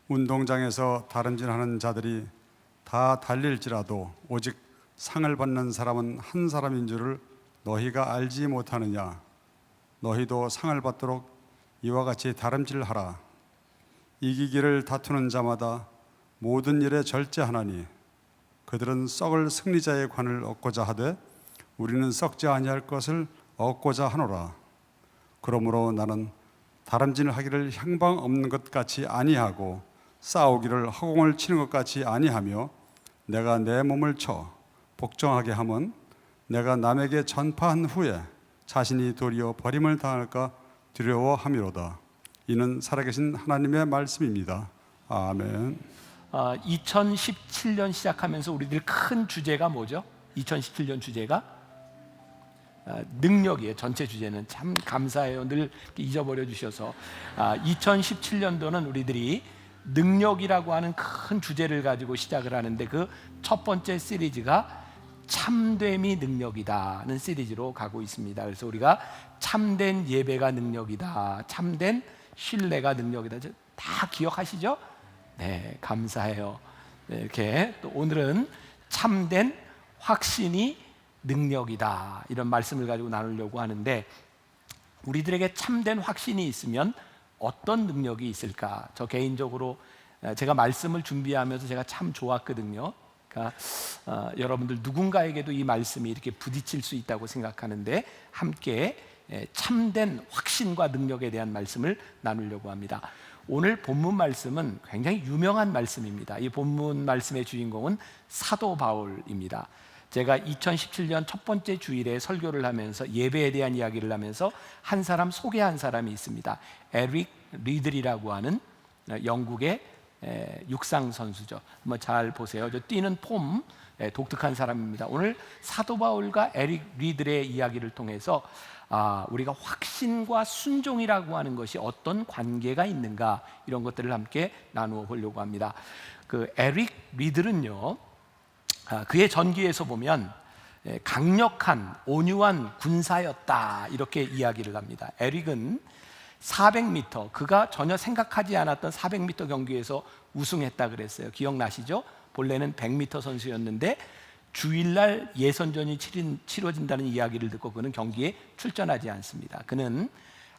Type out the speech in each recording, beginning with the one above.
운동장에서 다름질하는 자들이 다 달릴지라도 오직 상을 받는 사람은 한 사람인 줄을 너희가 알지 못하느냐. 너희도 상을 받도록 이와 같이 다름질하라. 이기기를 다투는 자마다 모든 일에 절제하나니 그들은 썩을 승리자의 관을 얻고자 하되 우리는 썩지 아니할 것을 얻고자 하노라. 그러므로 나는 다름질하기를 향방 없는 것 같이 아니하고 싸우기를 허공을 치는 것 같이 아니하며 내가 내 몸을 쳐 복종하게 함은 내가 남에게 전파한 후에 자신이 도리어 버림을 당할까 두려워함이로다. 이는 살아계신 하나님의 말씀입니다. 아멘. 2017년 시작하면서 우리들 큰 주제가 뭐죠? 2017년 주제가 능력이에요. 전체 주제는 참 감사해요. 늘 잊어버려 주셔서 2017년도는 우리들이 능력이라고 하는 큰 주제를 가지고 시작을 하는데 그 첫 번째 시리즈가 참됨이 능력이다는 시리즈로 가고 있습니다. 그래서 우리가 참된 예배가 능력이다, 참된 신뢰가 능력이다, 다 기억하시죠? 네, 감사해요. 네, 이렇게 또 오늘은 참된 확신이 능력이다, 이런 말씀을 가지고 나누려고 하는데, 우리들에게 참된 확신이 있으면 어떤 능력이 있을까? 저 개인적으로 제가 말씀을 준비하면서 제가 참 좋았거든요. 그러니까 여러분들 누군가에게도 이 말씀이 이렇게 부딪힐 수 있다고 생각하는데 함께 참된 확신과 능력에 대한 말씀을 나누려고 합니다. 오늘 본문 말씀은 굉장히 유명한 말씀입니다. 이 본문 말씀의 주인공은 사도 바울입니다. 제가 2017년 첫 번째 주일에 설교를 하면서 예배에 대한 이야기를 하면서 한 사람 소개한 사람이 있습니다. 에릭 리들이라고 하는 영국의 육상 선수죠. 한번 잘 보세요. 저 뛰는 폼 독특한 사람입니다. 오늘 사도 바울과 에릭 리들의 이야기를 통해서 우리가 확신과 순종이라고 하는 것이 어떤 관계가 있는가, 이런 것들을 함께 나누어 보려고 합니다. 그 에릭 리들은요, 그의 전기에서 보면 강력한 온유한 군사였다, 이렇게 이야기를 합니다. 에릭은 400m, 그가 전혀 생각하지 않았던 400m 경기에서 우승했다 그랬어요. 기억나시죠? 본래는 100m 선수였는데 주일날 예선전이 치러진다는 이야기를 듣고 그는 경기에 출전하지 않습니다. 그는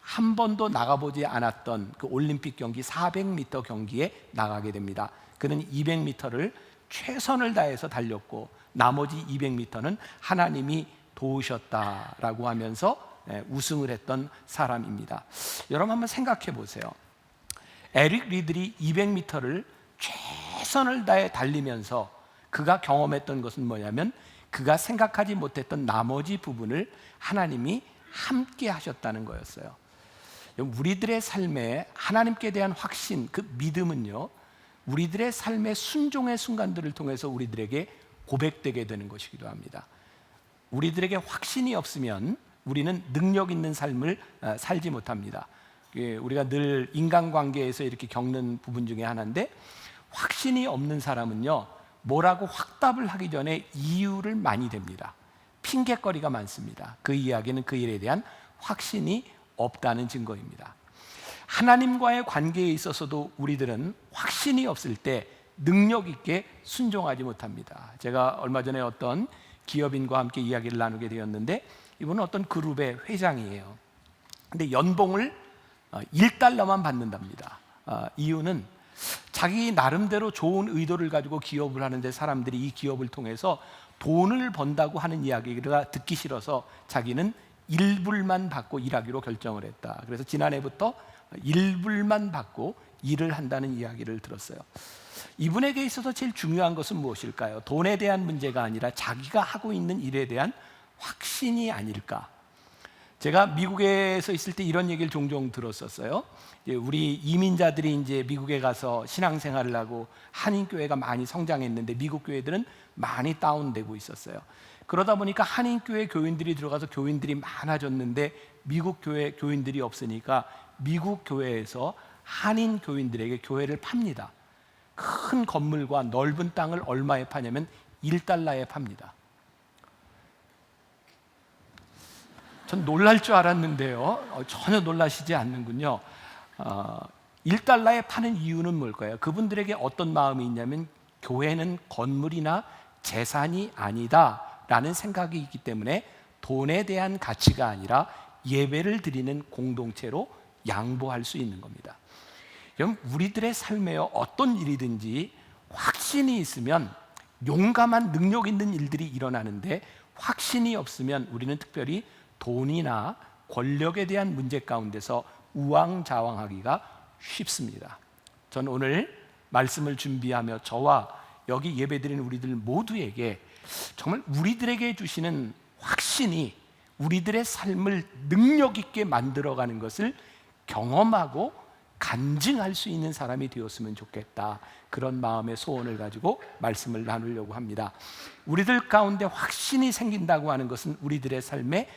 한 번도 나가보지 않았던 그 올림픽 경기 400m 경기에 나가게 됩니다. 그는 200m를 최선을 다해서 달렸고 나머지 200m는 하나님이 도우셨다라고 하면서 우승을 했던 사람입니다. 여러분 한번 생각해 보세요. 에릭 리들이 200m를 최선을 다해 달리면서 그가 경험했던 것은 뭐냐면 그가 생각하지 못했던 나머지 부분을 하나님이 함께 하셨다는 거였어요. 우리들의 삶에 하나님께 대한 확신, 그 믿음은요, 우리들의 삶의 순종의 순간들을 통해서 우리들에게 고백되게 되는 것이기도 합니다. 우리들에게 확신이 없으면 우리는 능력 있는 삶을 살지 못합니다. 우리가 늘 인간관계에서 이렇게 겪는 부분 중에 하나인데, 확신이 없는 사람은요, 뭐라고 확답을 하기 전에 이유를 많이 댑니다. 핑계거리가 많습니다. 그 이야기는 그 일에 대한 확신이 없다는 증거입니다. 하나님과의 관계에 있어서도 우리들은 확신이 없을 때 능력 있게 순종하지 못합니다. 제가 얼마 전에 어떤 기업인과 함께 이야기를 나누게 되었는데, 이분은 어떤 그룹의 회장이에요. 근데 연봉을 $1만 받는답니다. 이유는 자기 나름대로 좋은 의도를 가지고 기업을 하는데 사람들이 이 기업을 통해서 돈을 번다고 하는 이야기가 듣기 싫어서 자기는 1불만 받고 일하기로 결정을 했다. 그래서 지난해부터 1불만 받고 일을 한다는 이야기를 들었어요. 이분에게 있어서 제일 중요한 것은 무엇일까요? 돈에 대한 문제가 아니라 자기가 하고 있는 일에 대한 확신이 아닐까? 제가 미국에서 있을 때 이런 얘기를 종종 들었었어요. 우리 이민자들이 이제 미국에 가서 신앙생활을 하고 한인교회가 많이 성장했는데 미국 교회들은 많이 다운되고 있었어요. 그러다 보니까 한인교회 교인들이 들어가서 교인들이 많아졌는데 미국 교회 교인들이 없으니까 미국 교회에서 한인 교인들에게 교회를 팝니다. 큰 건물과 넓은 땅을 얼마에 파냐면 $1에 팝니다. 전 놀랄 줄 알았는데요, 전혀 놀라시지 않는군요. $1에 파는 이유는 뭘까요? 그분들에게 어떤 마음이 있냐면 교회는 건물이나 재산이 아니다 라는 생각이 있기 때문에 돈에 대한 가치가 아니라 예배를 드리는 공동체로 양보할 수 있는 겁니다. 여러분, 우리들의 삶에 어떤 일이든지 확신이 있으면 용감한 능력 있는 일들이 일어나는데, 확신이 없으면 우리는 특별히 돈이나 권력에 대한 문제 가운데서 우왕좌왕하기가 쉽습니다. 저는 오늘 말씀을 준비하며 저와 여기 예배드리는 우리들 모두에게 정말 우리들에게 주시는 확신이 우리들의 삶을 능력 있게 만들어가는 것을 경험하고 간증할 수 있는 사람이 되었으면 좋겠다, 그런 마음의 소원을 가지고 말씀을 나누려고 합니다. 우리들 가운데 확신이 생긴다고 하는 것은 우리들의 삶의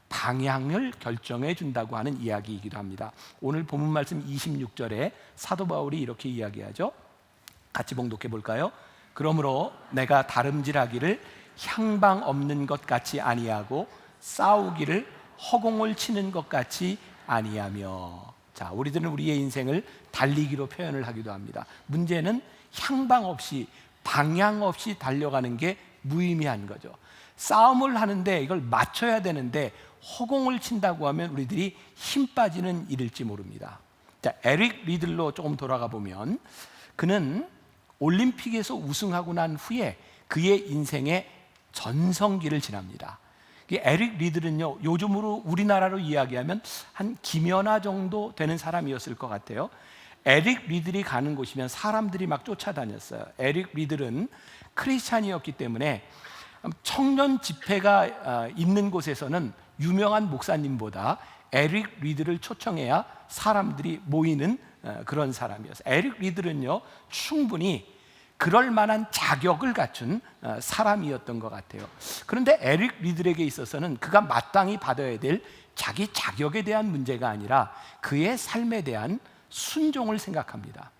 방향을 결정해 준다고 하는 이야기이기도 합니다. 오늘 본문 말씀 26절에 사도 바울이 이렇게 이야기하죠. 같이 봉독해 볼까요? 그러므로 내가 다름질하기를 향방 없는 것 같이 아니하고 싸우기를 허공을 치는 것 같이 아니하며. 자, 우리들은 우리의 인생을 달리기로 표현을 하기도 합니다. 문제는 향방 없이, 방향 없이 달려가는 게 무의미한 거죠. 싸움을 하는데 이걸 맞춰야 되는데 허공을 친다고 하면 우리들이 힘 빠지는 일일지 모릅니다. 자, 에릭 리들로 조금 돌아가 보면, 그는 올림픽에서 우승하고 난 후에 그의 인생의 전성기를 지납니다. 에릭 리들은요, 요즘으로 우리나라로 이야기하면 한 김연아 정도 되는 사람이었을 것 같아요. 에릭 리들이 가는 곳이면 사람들이 막 쫓아다녔어요. 에릭 리들은 크리스찬이었기 때문에 청년 집회가 있는 곳에서는 유명한 목사님보다 에릭 리들을 초청해야 사람들이 모이는 그런 사람이었어요. 에릭 리들은요, 충분히 그럴 만한 자격을 갖춘 사람이었던 것 같아요. 그런데 에릭 리들에게 있어서는 그가 마땅히 받아야 될 자기 자격에 대한 문제가 아니라 그의 삶에 대한 순종을 생각합니다.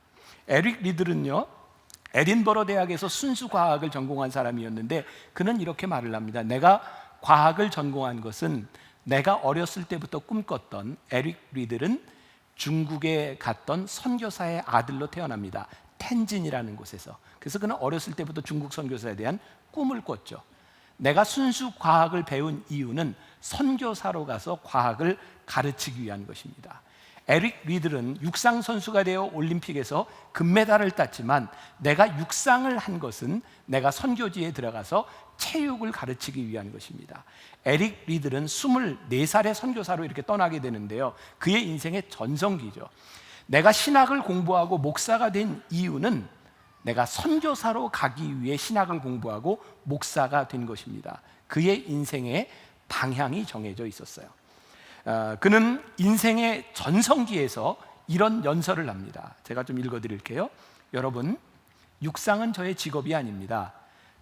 에릭 리들은요, 에딘버러 대학에서 순수과학을 전공한 사람이었는데 그는 이렇게 말을 합니다. 내가 과학을 전공한 것은 내가 어렸을 때부터 꿈꿨던, 에릭 리들은 중국에 갔던 선교사의 아들로 태어납니다. 텐진이라는 곳에서. 그래서 그는 어렸을 때부터 중국 선교사에 대한 꿈을 꿨죠. 내가 순수 과학을 배운 이유는 선교사로 가서 과학을 가르치기 위한 것입니다. 에릭 리들은 육상 선수가 되어 올림픽에서 금메달을 땄지만 내가 육상을 한 것은 내가 선교지에 들어가서 체육을 가르치기 위한 것입니다. 에릭 리들은 24살의 선교사로 이렇게 떠나게 되는데요, 그의 인생의 전성기죠. 내가 신학을 공부하고 목사가 된 이유는 내가 선교사로 가기 위해 신학을 공부하고 목사가 된 것입니다. 그의 인생의 방향이 정해져 있었어요. 그는 인생의 전성기에서 이런 연설을 합니다. 제가 좀 읽어드릴게요. 여러분, 육상은 저의 직업이 아닙니다.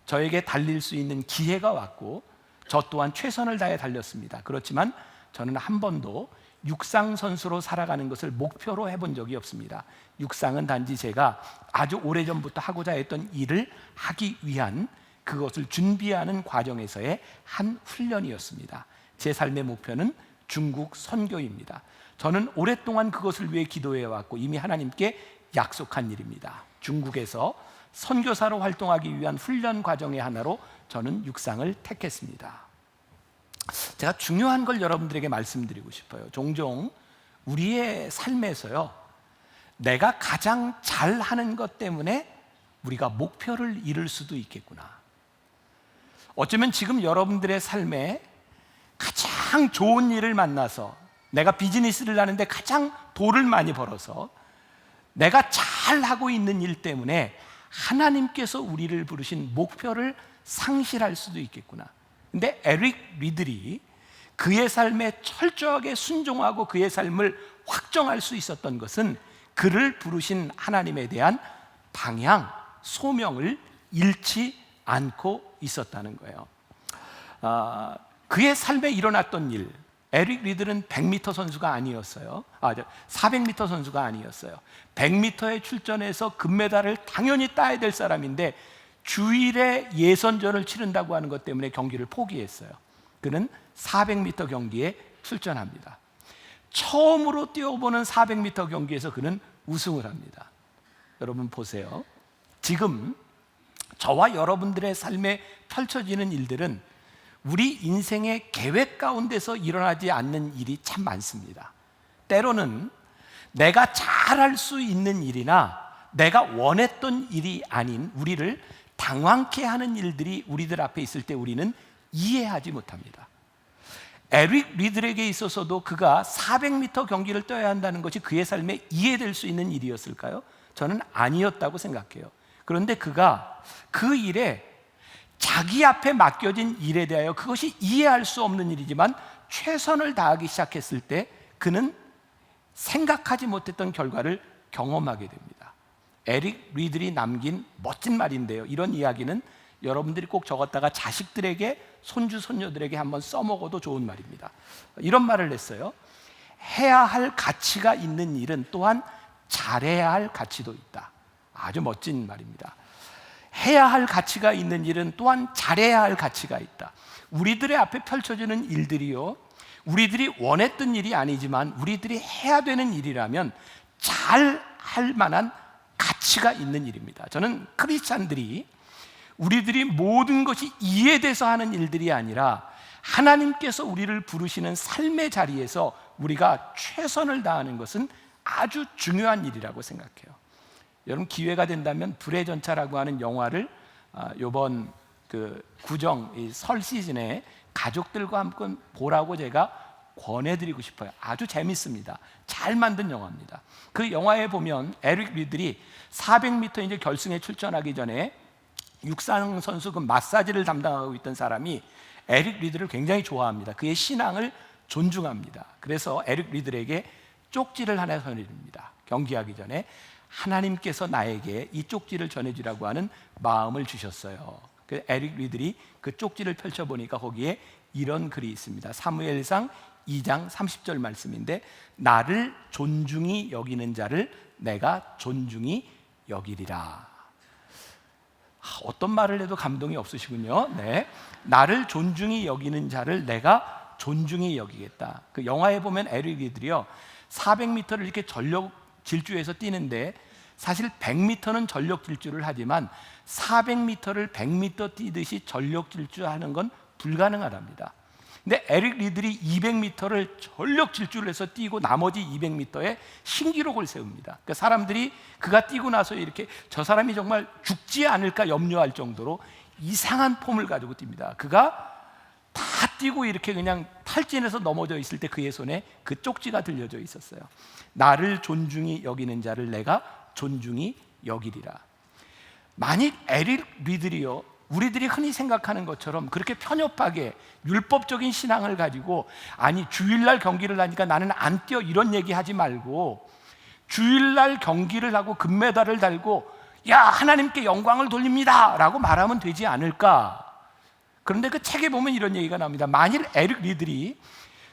저에게 달릴 수 있는 기회가 왔고 저 또한 최선을 다해 달렸습니다. 그렇지만 저는 한 번도 육상 선수로 살아가는 것을 목표로 해본 적이 없습니다. 육상은 단지 제가 아주 오래전부터 하고자 했던 일을 하기 위한, 그것을 준비하는 과정에서의 한 훈련이었습니다. 제 삶의 목표는 중국 선교입니다. 저는 오랫동안 그것을 위해 기도해 왔고 이미 하나님께 약속한 일입니다. 중국에서 선교사로 활동하기 위한 훈련 과정의 하나로 저는 육상을 택했습니다. 제가 중요한 걸 여러분들에게 말씀드리고 싶어요. 종종 우리의 삶에서요, 내가 가장 잘하는 것 때문에 우리가 목표를 이룰 수도 있겠구나. 어쩌면 지금 여러분들의 삶에 가장 좋은 일을 만나서, 내가 비즈니스를 하는데 가장 돈을 많이 벌어서 내가 잘하고 있는 일 때문에 하나님께서 우리를 부르신 목표를 상실할 수도 있겠구나. 근데 에릭 리들이 그의 삶에 철저하게 순종하고 그의 삶을 확정할 수 있었던 것은 그를 부르신 하나님에 대한 방향, 소명을 잃지 않고 있었다는 거예요. 그의 삶에 일어났던 일, 에릭 리들은 100m 선수가 아니었어요. 400m 선수가 아니었어요. 100m에 출전해서 금메달을 당연히 따야 될 사람인데 주일에 예선전을 치른다고 하는 것 때문에 경기를 포기했어요. 그는 400m 경기에 출전합니다. 처음으로 뛰어보는 400m 경기에서 그는 우승을 합니다. 여러분 보세요. 지금 저와 여러분들의 삶에 펼쳐지는 일들은 우리 인생의 계획 가운데서 일어나지 않는 일이 참 많습니다. 때로는 내가 잘할 수 있는 일이나 내가 원했던 일이 아닌 우리를 당황케 하는 일들이 우리들 앞에 있을 때 우리는 이해하지 못합니다. 에릭 리들에게 있어서도 그가 400m 경기를 뛰어야 한다는 것이 그의 삶에 이해될 수 있는 일이었을까요? 저는 아니었다고 생각해요. 그런데 그가 그 일에 자기 앞에 맡겨진 일에 대하여 그것이 이해할 수 없는 일이지만 최선을 다하기 시작했을 때 그는 생각하지 못했던 결과를 경험하게 됩니다. 에릭 리들이 남긴 멋진 말인데요. 이런 이야기는 여러분들이 꼭 적었다가 자식들에게, 손주, 손녀들에게 한번 써먹어도 좋은 말입니다. 이런 말을 했어요. 해야 할 가치가 있는 일은 또한 잘해야 할 가치도 있다. 아주 멋진 말입니다. 해야 할 가치가 있는 일은 또한 잘해야 할 가치가 있다. 우리들의 앞에 펼쳐지는 일들이요, 우리들이 원했던 일이 아니지만 우리들이 해야 되는 일이라면 잘 할 만한 가치가 있는 일입니다. 저는 크리스찬들이 우리들이 모든 것이 이해돼서 하는 일들이 아니라 하나님께서 우리를 부르시는 삶의 자리에서 우리가 최선을 다하는 것은 아주 중요한 일이라고 생각해요. 여러분 기회가 된다면 불의 전차라고 하는 영화를 이번 그 구정 설 시즌에 가족들과 함께 보라고 제가 권해드리고 싶어요. 아주 재밌습니다. 잘 만든 영화입니다. 그 영화에 보면 에릭 리들이 400m 이제 결승에 출전하기 전에 육상 선수 그 마사지를 담당하고 있던 사람이 에릭 리들을 굉장히 좋아합니다. 그의 신앙을 존중합니다. 그래서 에릭 리들에게 쪽지를 하나 전해줍니다. 경기하기 전에 하나님께서 나에게 이 쪽지를 전해주라고 하는 마음을 주셨어요. 그 에릭 리들이 그 쪽지를 펼쳐보니까 거기에 이런 글이 있습니다. 사무엘상 2장 30절 말씀인데, 나를 존중히 여기는 자를 내가 존중히 여기리라. 어떤 말을 해도 감동이 없으시군요. 네, 나를 존중히 여기는 자를 내가 존중히 여기겠다. 그 영화에 보면 에릭 리들이요 400m를 이렇게 전력 질주해서 뛰는데 사실 100m는 전력 질주를 하지만 400m를 100m 뛰듯이 전력 질주하는 건 불가능하답니다. 근데 에릭 리들이 200m를 전력 질주를 해서 뛰고 나머지 200m에 신기록을 세웁니다. 그러니까 사람들이 그가 뛰고 나서 이렇게 저 사람이 정말 죽지 않을까 염려할 정도로 이상한 폼을 가지고 뜁니다. 그가 다 뛰고 이렇게 그냥 탈진해서 넘어져 있을 때 그의 손에 그 쪽지가 들려져 있었어요. 나를 존중히 여기는 자를 내가 존중히 여기리라. 만약 에릭 리들이요 우리들이 흔히 생각하는 것처럼 그렇게 편협하게 율법적인 신앙을 가지고 아니 주일날 경기를 하니까 나는 안 뛰어 이런 얘기하지 말고 주일날 경기를 하고 금메달을 달고 야 하나님께 영광을 돌립니다 라고 말하면 되지 않을까. 그런데 그 책에 보면 이런 얘기가 나옵니다. 만일 에릭 리들이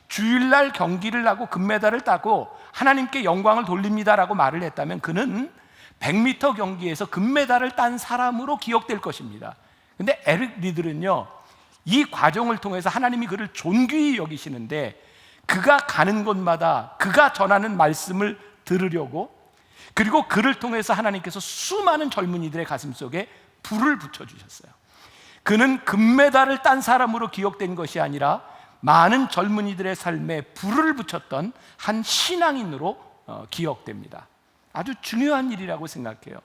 주일날 경기를 하고 금메달을 따고 하나님께 영광을 돌립니다라고 말을 했다면 그는 100m 경기에서 금메달을 딴 사람으로 기억될 것입니다. 근데 에릭 리들은요 이 과정을 통해서 하나님이 그를 존귀히 여기시는데 그가 가는 곳마다 그가 전하는 말씀을 들으려고, 그리고 그를 통해서 하나님께서 수많은 젊은이들의 가슴 속에 불을 붙여주셨어요. 그는 금메달을 딴 사람으로 기억된 것이 아니라 많은 젊은이들의 삶에 불을 붙였던 한 신앙인으로 기억됩니다. 아주 중요한 일이라고 생각해요.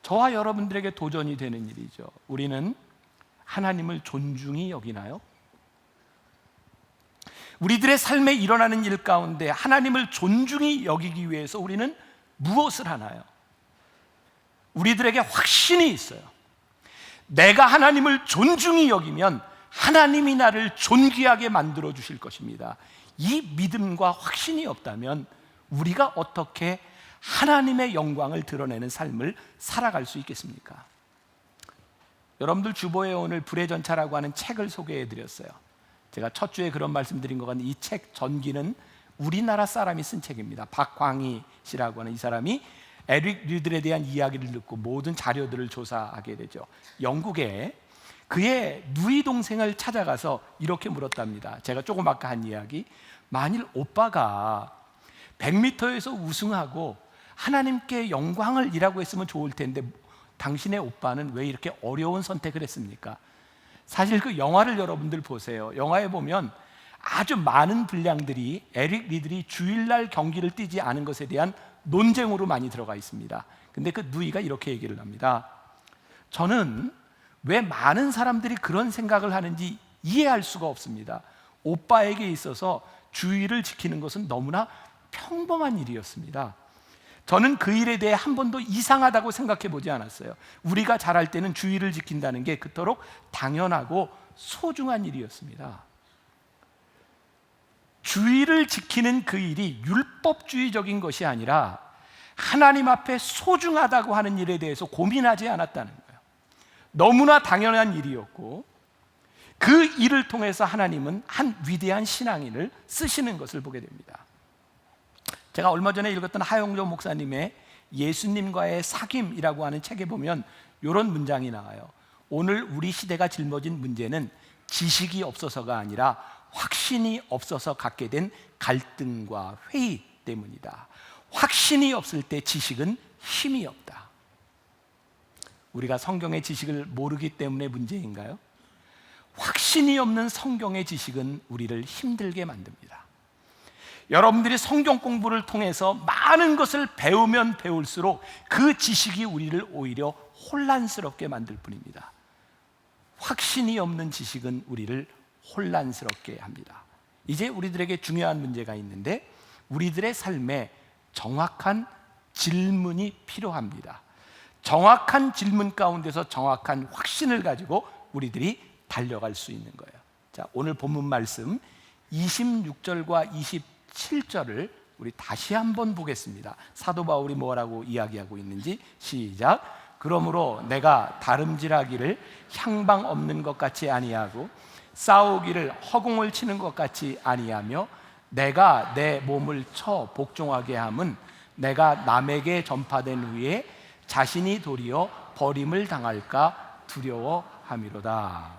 저와 여러분들에게 도전이 되는 일이죠. 우리는 하나님을 존중히 여기나요? 우리들의 삶에 일어나는 일 가운데 하나님을 존중히 여기기 위해서 우리는 무엇을 하나요? 우리들에게 확신이 있어요. 내가 하나님을 존중히 여기면 하나님이 나를 존귀하게 만들어 주실 것입니다. 이 믿음과 확신이 없다면 우리가 어떻게 하나님의 영광을 드러내는 삶을 살아갈 수 있겠습니까? 여러분들 주보에 오늘 불의 전차라고 하는 책을 소개해 드렸어요. 제가 첫 주에 그런 말씀 드린 것 같은데 이 책 전기는 우리나라 사람이 쓴 책입니다. 박광희 씨라고 하는 이 사람이 에릭 리들에 대한 이야기를 듣고 모든 자료들을 조사하게 되죠. 영국에 그의 누이 동생을 찾아가서 이렇게 물었답니다. 제가 조금 아까 한 이야기, 만일 오빠가 100m에서 우승하고 하나님께 영광을이라고 했으면 좋을 텐데 당신의 오빠는 왜 이렇게 어려운 선택을 했습니까? 사실 그 영화를 여러분들 보세요. 영화에 보면 아주 많은 분량들이 에릭 리들이 주일날 경기를 뛰지 않은 것에 대한 논쟁으로 많이 들어가 있습니다. 근데 그 누이가 이렇게 얘기를 합니다. 저는 왜 많은 사람들이 그런 생각을 하는지 이해할 수가 없습니다. 오빠에게 있어서 주일을 지키는 것은 너무나 평범한 일이었습니다. 저는 그 일에 대해 한 번도 이상하다고 생각해 보지 않았어요. 우리가 자랄 때는 주일을 지킨다는 게 그토록 당연하고 소중한 일이었습니다. 주일을 지키는 그 일이 율법주의적인 것이 아니라 하나님 앞에 소중하다고 하는 일에 대해서 고민하지 않았다는 거예요. 너무나 당연한 일이었고 그 일을 통해서 하나님은 한 위대한 신앙인을 쓰시는 것을 보게 됩니다. 제가 얼마 전에 읽었던 하용조 목사님의 예수님과의 사귐이라고 하는 책에 보면 이런 문장이 나와요. 오늘 우리 시대가 짊어진 문제는 지식이 없어서가 아니라 확신이 없어서 갖게 된 갈등과 회의 때문이다. 확신이 없을 때 지식은 힘이 없다. 우리가 성경의 지식을 모르기 때문에 문제인가요? 확신이 없는 성경의 지식은 우리를 힘들게 만듭니다. 여러분들이 성경 공부를 통해서 많은 것을 배우면 배울수록 그 지식이 우리를 오히려 혼란스럽게 만들 뿐입니다. 확신이 없는 지식은 우리를 혼란스럽게 합니다. 이제 우리들에게 중요한 문제가 있는데 우리들의 삶에 정확한 질문이 필요합니다. 정확한 질문 가운데서 정확한 확신을 가지고 우리들이 달려갈 수 있는 거예요. 자, 오늘 본문 말씀 26절과 27절을 우리 다시 한번 보겠습니다. 사도 바울이 뭐라고 이야기하고 있는지 시작. 그러므로 내가 다름질하기를 향방 없는 것 같이 아니하고 싸우기를 허공을 치는 것 같이 아니하며 내가 내 몸을 쳐 복종하게 함은 내가 남에게 전파된 후에 자신이 도리어 버림을 당할까 두려워함이로다.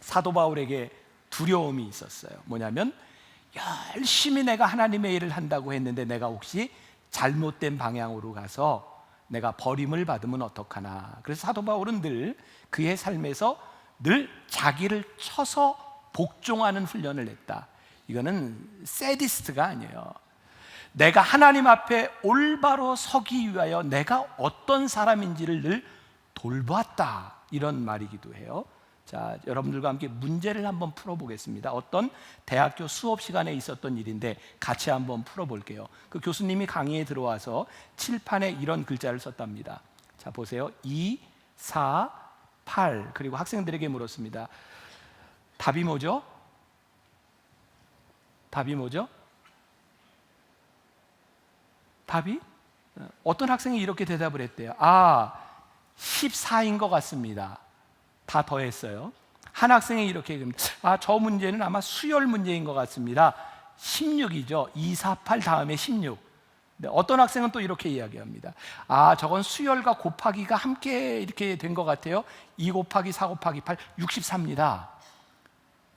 사도 바울에게 두려움이 있었어요. 뭐냐면 열심히 내가 하나님의 일을 한다고 했는데 내가 혹시 잘못된 방향으로 가서 내가 버림을 받으면 어떡하나. 그래서 사도 바울은 늘 그의 삶에서 늘 자기를 쳐서 복종하는 훈련을 했다. 이거는 세디스트가 아니에요. 내가 하나님 앞에 올바로 서기 위하여 내가 어떤 사람인지를 늘 돌보았다. 이런 말이기도 해요. 자, 여러분들과 함께 문제를 한번 풀어보겠습니다. 어떤 대학교 수업 시간에 있었던 일인데 같이 한번 풀어볼게요. 그 교수님이 강의에 들어와서 칠판에 이런 글자를 썼답니다. 자, 보세요. 2, 4, 8. 그리고 학생들에게 물었습니다. 답이 뭐죠? 답이 뭐죠? 답이? 어떤 학생이 이렇게 대답을 했대요. 14인 것 같습니다. 다 더했어요. 한 학생이 이렇게 얘기합니다. 저 문제는 아마 수열 문제인 것 같습니다. 16이죠. 2, 4, 8 다음에 16. 어떤 학생은 또 이렇게 이야기합니다. 저건 수열과 곱하기가 함께 이렇게 된 것 같아요. 2 곱하기 4 곱하기 8, 64입니다.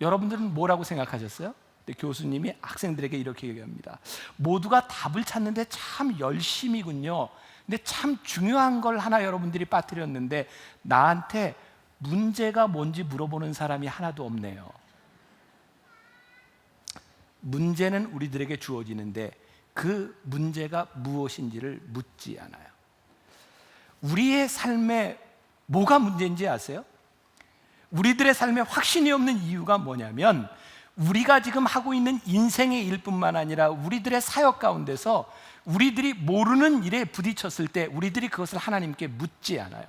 여러분들은 뭐라고 생각하셨어요? 근데 교수님이 학생들에게 이렇게 얘기합니다. 모두가 답을 찾는데 참 열심이군요. 근데 참 중요한 걸 하나 여러분들이 빠뜨렸는데 나한테 문제가 뭔지 물어보는 사람이 하나도 없네요. 문제는 우리들에게 주어지는데 그 문제가 무엇인지를 묻지 않아요. 우리의 삶에 뭐가 문제인지 아세요? 우리들의 삶에 확신이 없는 이유가 뭐냐면 우리가 지금 하고 있는 인생의 일뿐만 아니라 우리들의 사역 가운데서 우리들이 모르는 일에 부딪혔을 때 우리들이 그것을 하나님께 묻지 않아요.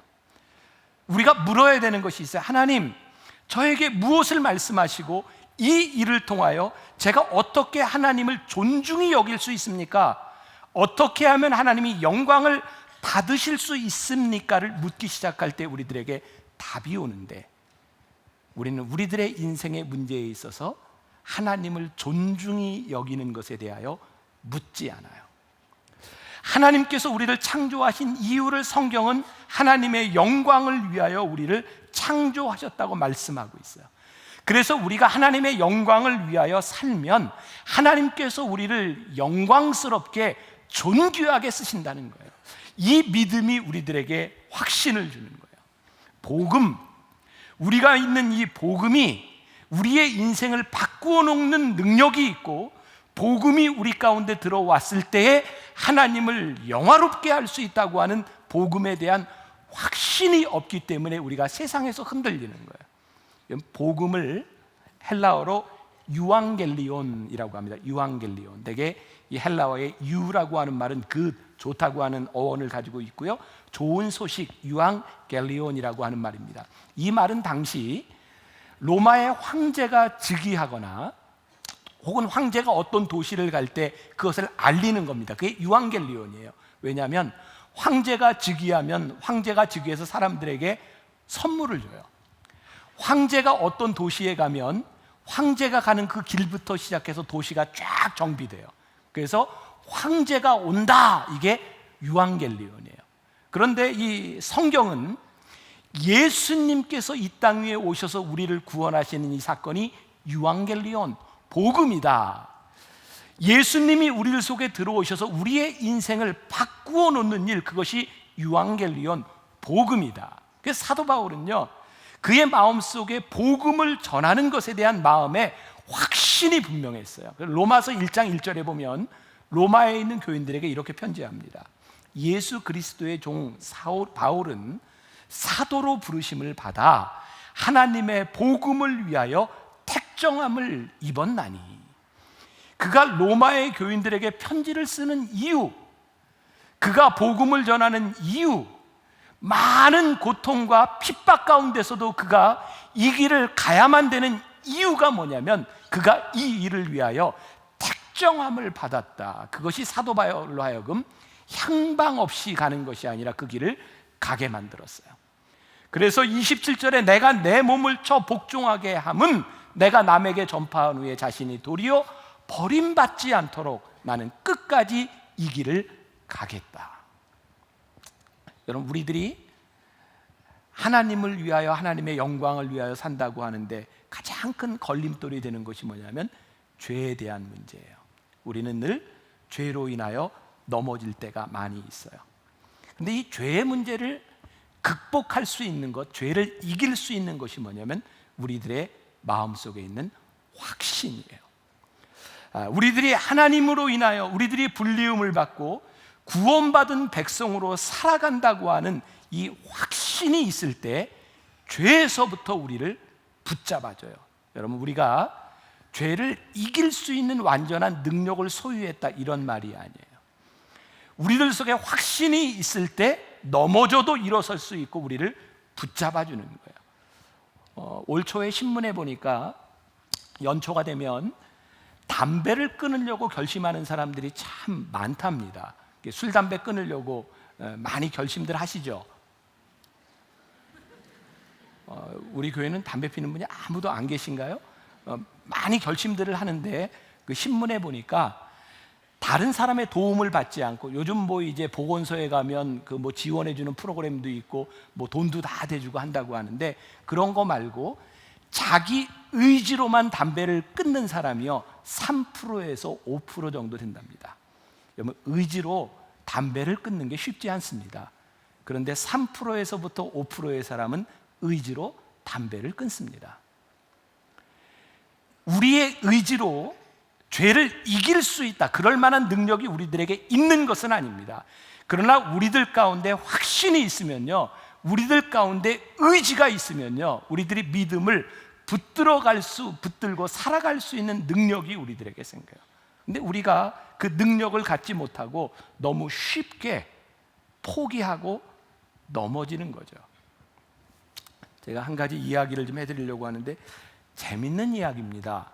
우리가 물어야 되는 것이 있어요. 하나님, 저에게 무엇을 말씀하시고 이 일을 통하여 제가 어떻게 하나님을 존중히 여길 수 있습니까? 어떻게 하면 하나님이 영광을 받으실 수 있습니까를 묻기 시작할 때 우리들에게 답이 오는데 우리는 우리들의 인생의 문제에 있어서 하나님을 존중히 여기는 것에 대하여 묻지 않아요. 하나님께서 우리를 창조하신 이유를 성경은 하나님의 영광을 위하여 우리를 창조하셨다고 말씀하고 있어요. 그래서 우리가 하나님의 영광을 위하여 살면 하나님께서 우리를 영광스럽게 존귀하게 쓰신다는 거예요. 이 믿음이 우리들에게 확신을 주는 거예요. 복음, 우리가 있는 이 복음이 우리의 인생을 바꾸어 놓는 능력이 있고, 복음이 우리 가운데 들어왔을 때에 하나님을 영화롭게 할 수 있다고 하는 복음에 대한 확신이 없기 때문에 우리가 세상에서 흔들리는 거예요. 복음을 헬라어로 유앙겔리온이라고 합니다. 유앙겔리온. 대개 이 헬라어의 유라고 하는 말은 좋다고 하는 어원을 가지고 있고요, 좋은 소식, 유앙겔리온이라고 하는 말입니다. 이 말은 당시 로마의 황제가 즉위하거나 혹은 황제가 어떤 도시를 갈 때 그것을 알리는 겁니다. 그게 유앙겔리온이에요. 왜냐하면 황제가 즉위하면 황제가 즉위해서 사람들에게 선물을 줘요. 황제가 어떤 도시에 가면 황제가 가는 그 길부터 시작해서 도시가 쫙 정비돼요. 그래서 황제가 온다, 이게 유앙겔리온이에요. 그런데 이 성경은 예수님께서 이 땅 위에 오셔서 우리를 구원하시는 이 사건이 유앙겔리온, 복음이다. 예수님이 우리들 속에 들어오셔서 우리의 인생을 바꾸어 놓는 일, 그것이 유앙겔리온, 복음이다. 그래서 사도 바울은요, 그의 마음속에 복음을 전하는 것에 대한 마음에 확신이 분명했어요. 로마서 1장 1절에 보면 로마에 있는 교인들에게 이렇게 편지합니다. 예수 그리스도의 종 바울은 사도로 부르심을 받아 하나님의 복음을 위하여 택정함을 입었나니. 그가 로마의 교인들에게 편지를 쓰는 이유, 그가 복음을 전하는 이유, 많은 고통과 핍박 가운데서도 그가 이 길을 가야만 되는 이유가 뭐냐면, 그가 이 일을 위하여 택정함을 받았다. 그것이 사도 바울로 하여금 향방 없이 가는 것이 아니라 그 길을 가게 만들었어요. 그래서 27절에 내가 내 몸을 쳐 복종하게 함은 내가 남에게 전파한 후에 자신이 도리어 버림받지 않도록 나는 끝까지 이 길을 가겠다. 여러분, 우리들이 하나님을 위하여, 하나님의 영광을 위하여 산다고 하는데 가장 큰 걸림돌이 되는 것이 뭐냐면 죄에 대한 문제예요. 우리는 늘 죄로 인하여 넘어질 때가 많이 있어요. 근데 이 죄의 문제를 극복할 수 있는 것, 죄를 이길 수 있는 것이 뭐냐면 우리들의 마음속에 있는 확신이에요. 우리들이 하나님으로 인하여 우리들이 불리움을 받고 구원받은 백성으로 살아간다고 하는 이 확신이 있을 때 죄에서부터 우리를 붙잡아줘요. 여러분, 우리가 죄를 이길 수 있는 완전한 능력을 소유했다, 이런 말이 아니에요. 우리들 속에 확신이 있을 때 넘어져도 일어설 수 있고 우리를 붙잡아주는 거예요. 올 초에 신문에 보니까 연초가 되면 담배를 끊으려고 결심하는 사람들이 참 많답니다. 술, 담배 끊으려고 많이 결심들 하시죠. 우리 교회는 담배 피는 분이 아무도 안 계신가요? 많이 결심들을 하는데 그 신문에 보니까 다른 사람의 도움을 받지 않고, 요즘 뭐 이제 보건소에 가면 그 뭐 지원해주는 프로그램도 있고 뭐 돈도 다 대주고 한다고 하는데, 그런 거 말고 자기 의지로만 담배를 끊는 사람이요 3%에서 5% 정도 된답니다. 여러분, 의지로 담배를 끊는 게 쉽지 않습니다. 그런데 3%에서부터 5%의 사람은 의지로 담배를 끊습니다. 우리의 의지로 죄를 이길 수 있다, 그럴 만한 능력이 우리들에게 있는 것은 아닙니다. 그러나 우리들 가운데 확신이 있으면요, 우리들 가운데 의지가 있으면요, 우리들이 믿음을 붙들고 살아갈 수 있는 능력이 우리들에게 생겨요. 근데 우리가 그 능력을 갖지 못하고 너무 쉽게 포기하고 넘어지는 거죠. 제가 한 가지 이야기를 좀 해드리려고 하는데 재밌는 이야기입니다.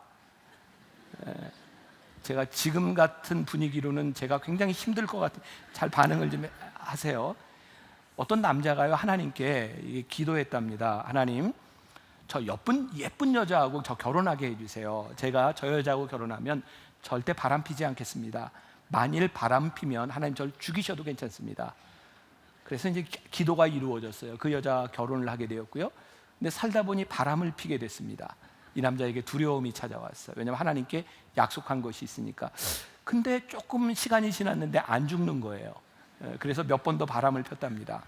제가 지금 같은 분위기로는 제가 굉장히 힘들 것 같아요. 잘 반응을 좀 하세요. 어떤 남자가요, 하나님께 기도했답니다. 하나님, 저 예쁜 여자하고 저 결혼하게 해주세요. 제가 저 여자하고 결혼하면 절대 바람 피지 않겠습니다. 만일 바람 피면 하나님 저를 죽이셔도 괜찮습니다. 그래서 이제 기도가 이루어졌어요. 그 여자 결혼을 하게 되었고요. 근데 살다 보니 바람을 피게 됐습니다. 이 남자에게 두려움이 찾아왔어요. 왜냐하면 하나님께 약속한 것이 있으니까. 근데 조금 시간이 지났는데 안 죽는 거예요. 그래서 몇 번 더 바람을 폈답니다.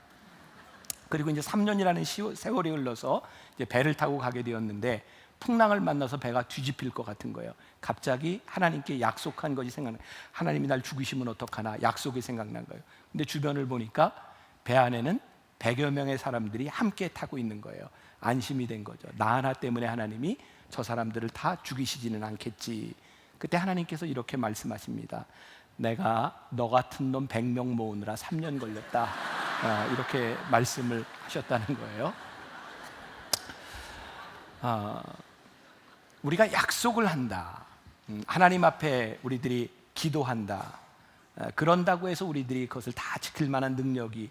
그리고 이제 3년이라는 세월이 흘러서 이제 배를 타고 가게 되었는데 풍랑을 만나서 배가 뒤집힐 것 같은 거예요. 갑자기 하나님께 약속한 것이 생각나. 하나님이 날 죽이시면 어떡하나, 약속이 생각난 거예요. 근데 주변을 보니까 배 안에는 100여 명의 사람들이 함께 타고 있는 거예요. 안심이 된 거죠. 나 하나 때문에 하나님이 저 사람들을 다 죽이시지는 않겠지. 그때 하나님께서 이렇게 말씀하십니다. 내가 너 같은 놈 100명 모으느라 3년 걸렸다. 이렇게 말씀을 하셨다는 거예요. 우리가 약속을 한다. 하나님 앞에 우리들이 기도한다. 그런다고 해서 우리들이 그것을 다 지킬 만한 능력이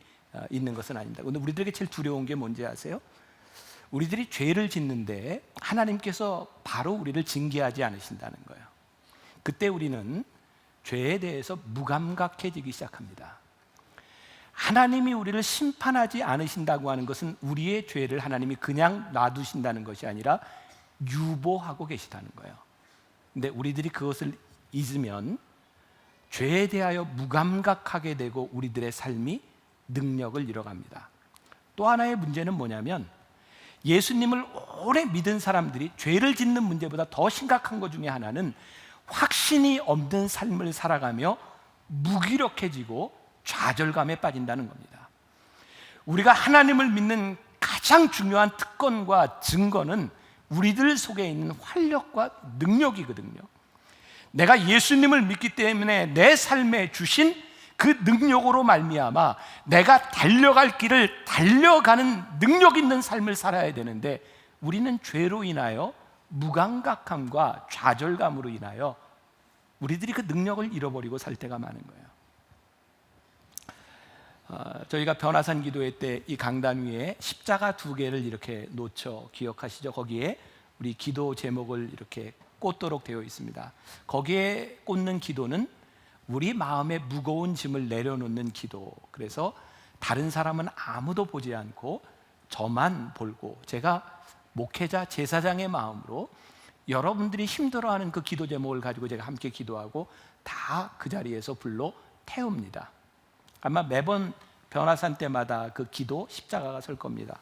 있는 것은 아닙니다. 그런데 우리들에게 제일 두려운 게 뭔지 아세요? 우리들이 죄를 짓는데 하나님께서 바로 우리를 징계하지 않으신다는 거예요. 그때 우리는 죄에 대해서 무감각해지기 시작합니다. 하나님이 우리를 심판하지 않으신다고 하는 것은 우리의 죄를 하나님이 그냥 놔두신다는 것이 아니라 유보하고 계시다는 거예요. 근데 우리들이 그것을 잊으면 죄에 대하여 무감각하게 되고 우리들의 삶이 능력을 잃어갑니다. 또 하나의 문제는 뭐냐면 예수님을 오래 믿은 사람들이 죄를 짓는 문제보다 더 심각한 것 중에 하나는 확신이 없는 삶을 살아가며 무기력해지고 좌절감에 빠진다는 겁니다. 우리가 하나님을 믿는 가장 중요한 특권과 증거는 우리들 속에 있는 활력과 능력이거든요. 내가 예수님을 믿기 때문에 내 삶에 주신 그 능력으로 말미암아 내가 달려갈 길을 달려가는 능력 있는 삶을 살아야 되는데 우리는 죄로 인하여 무감각함과 좌절감으로 인하여 우리들이 그 능력을 잃어버리고 살 때가 많은 거예요. 저희가 변화산 기도회 때 이 강단 위에 십자가 2개를 이렇게 놓쳐 기억하시죠? 거기에 우리 기도 제목을 이렇게 꽂도록 되어 있습니다. 거기에 꽂는 기도는 우리 마음의 무거운 짐을 내려놓는 기도. 그래서 다른 사람은 아무도 보지 않고 저만 볼고 제가 목회자 제사장의 마음으로 여러분들이 힘들어하는 그 기도 제목을 가지고 제가 함께 기도하고 다 그 자리에서 불러 태웁니다. 아마 매번 변화산 때마다 그 기도 십자가가 설 겁니다.